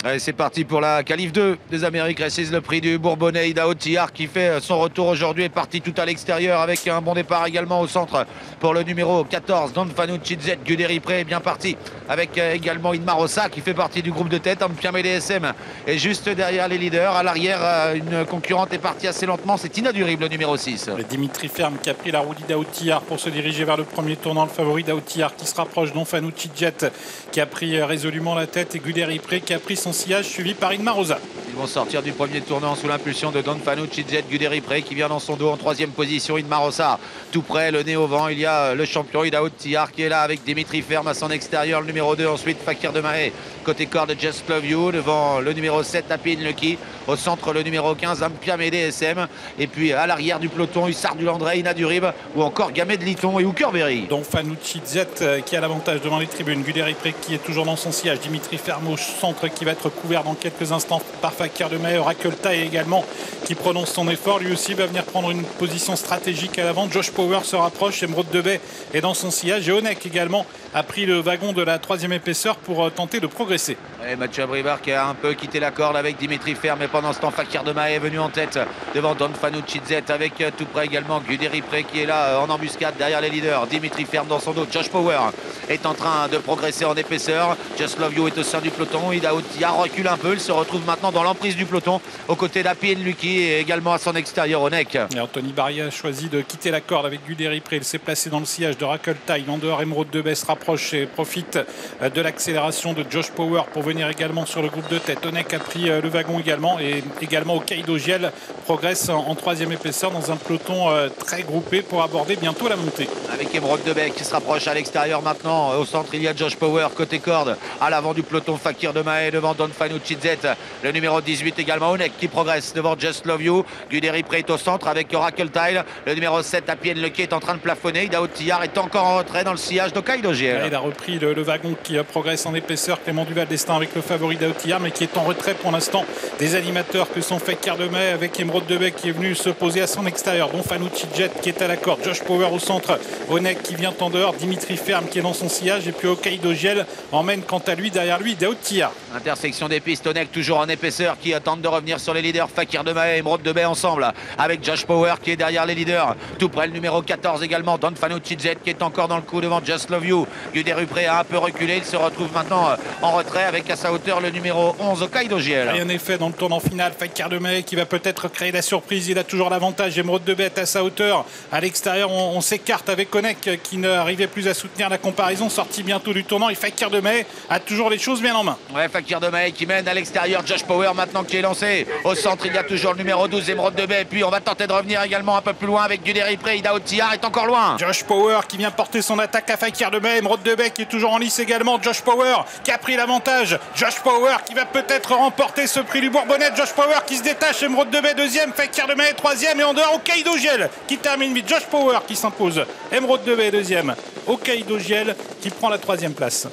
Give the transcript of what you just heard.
Allez, c'est parti pour la qualif 2 des Amériques. Récise le prix du Bourbonnais. Ida Otillard qui fait son retour aujourd'hui est parti tout à l'extérieur avec un bon départ également au centre pour le numéro 14. Don Fanucci Z. Guderi Pré est bien parti avec également Inmar Ossa qui fait partie du groupe de tête. Ampiamé DSM est juste derrière les leaders. À l'arrière, une concurrente est partie assez lentement. C'est inadurible le numéro 6. Dimitri Ferme qui a pris la roue d'Ida Otillard pour se diriger vers le premier tournant. Le favori d'Ida Otillard qui se rapproche. Don Fanucci Jet qui a pris résolument la tête et Guderi Pré qui a pris son sillage suivi par Inmar Ossa. Ils vont sortir du premier tournant sous l'impulsion de Don Fanucci Z. Guderi Pré qui vient dans son dos en troisième position. Inmar Ossa tout près, le nez au vent. Il y a le champion Ida Otillard qui est là avec Dimitri Ferme à son extérieur. Le numéro 2 ensuite Fakir de Mahé. Côté corde Just Love You devant le numéro 7 Happy Lucky. Au centre le numéro 15 Ampiamé DSM. Et puis à l'arrière du peloton Hussard du Landré, Inadurible ou encore Gamet de Liton et Hooker Berry. Donc Fanucci Z qui a l'avantage devant les tribunes. Guderi Pré qui est toujours dans son sillage. Dimitri Ferme au centre qui va être couvert dans quelques instants par Fakir de Mahé. Racolta également qui prononce son effort. Lui aussi va venir prendre une position stratégique à l'avant. Josh Power se rapproche. Emeraude de Bay est dans son sillage. Et Onek également a pris le wagon de la troisième épaisseur pour tenter de progresser. Et Mathieu Abrivard qui a un peu quitté la corde avec Dimitri Ferme. Et pendant ce temps, Fakir de Mahé est venu en tête devant Don Fanucci Z avec tout près également Guderi Pré qui est là en embuscade derrière les leaders. Dimitri Ferme dans son dos. Josh Power est en train de progresser en épaisseur. Just Love You est au sein du peloton. Ida Otillard recule un peu. Il se retrouve maintenant dans l'emprise du peloton aux côtés d'Happy Lucky et également à son extérieur Onek. Et Anthony Barria a choisi de quitter la corde avec Guderi Pré. Il s'est placé dans le sillage de Racolta. En dehors, Emeraude de Bay se rapproche et profite de l'accélération de Josh Power pour venir également sur le groupe de tête. Onek a pris le wagon également et également Hokkaido Giel progresse en troisième épaisseur dans un peloton très groupé pour aborder bientôt la montée. Avec Emeraude de Bay qui se rapproche à l'extérieur maintenant. Au centre, il y a Josh Power côté corde. À l'avant du peloton, Fakir de Mahé devant Don Fanucci Z. Le numéro 18 également Onek qui progresse devant Just Love You. Guderi Pré est au centre avec Oracle Tile. Le numéro 7 Happy Lucky est en train de plafonner. Ida Otillard est encore en retrait dans le sillage d'Hokkaido Giel. Il a repris le wagon qui progresse en épaisseur. Clément Duval d'Estaing avec le favori d'Ida Otillard mais qui est en retrait pour l'instant des animateurs que sont Fakir de Mahé avec Emeraude de Bay qui est venu se poser à son extérieur. Don Fanucci Jet qui est à la corde. Josh Power au centre. Onek qui vient en dehors. Dimitri Ferme qui est dans son sillage. Et puis Hokkaido Giel emmène quant à lui derrière lui Ida Otillard. Intersection des pistes. Onek toujours en épaisseur qui tente de revenir sur les leaders. Fakir de Mahé et Emeraude de Bay ensemble avec Josh Power qui est derrière les leaders. Tout près le numéro 14 également. Don Fanucci Z qui est encore dans le coup devant Just Love You. Guderi Pré a un peu reculé. Il se retrouve maintenant en retrait avec à sa hauteur le numéro 11 Hokkaido Giel. Rien n'est fait dans le tournant final. Fakir de Mahé qui va peut-être créer la surprise. Il a toujours l'avantage. Emeraude de Bay est à sa hauteur. À l'extérieur, on s'écarte avec Onek qui n'arrivait plus à soutenir la comparaison. Sorti bientôt du tournant. Et Fakir de Mahé a toujours les choses bien en main. Ouais, Fakir de Mahé qui mène à l'extérieur. Josh Power maintenant qui est lancé. Au centre, il y a toujours le numéro 12 Emeraude de Bay. Et puis on va tenter de revenir également un peu plus loin avec Guderi Pré. Ida Otillard est encore loin. Josh Power qui vient porter son attaque à Fakir de Mahé. Emeraude de Bay qui est toujours en lice également. Josh Power qui a pris l'avantage. Josh Power qui va peut-être remporter ce prix du Bourbonnais. Josh Power qui se détache. Emeraude de Bay deuxième. Fakir de Mahé troisième. Et en dehors, Hokkaido Giel qui termine vite. Josh Power qui s'impose. Emeraude de Bay deuxième. Hokkaido Giel qui prend la troisième place.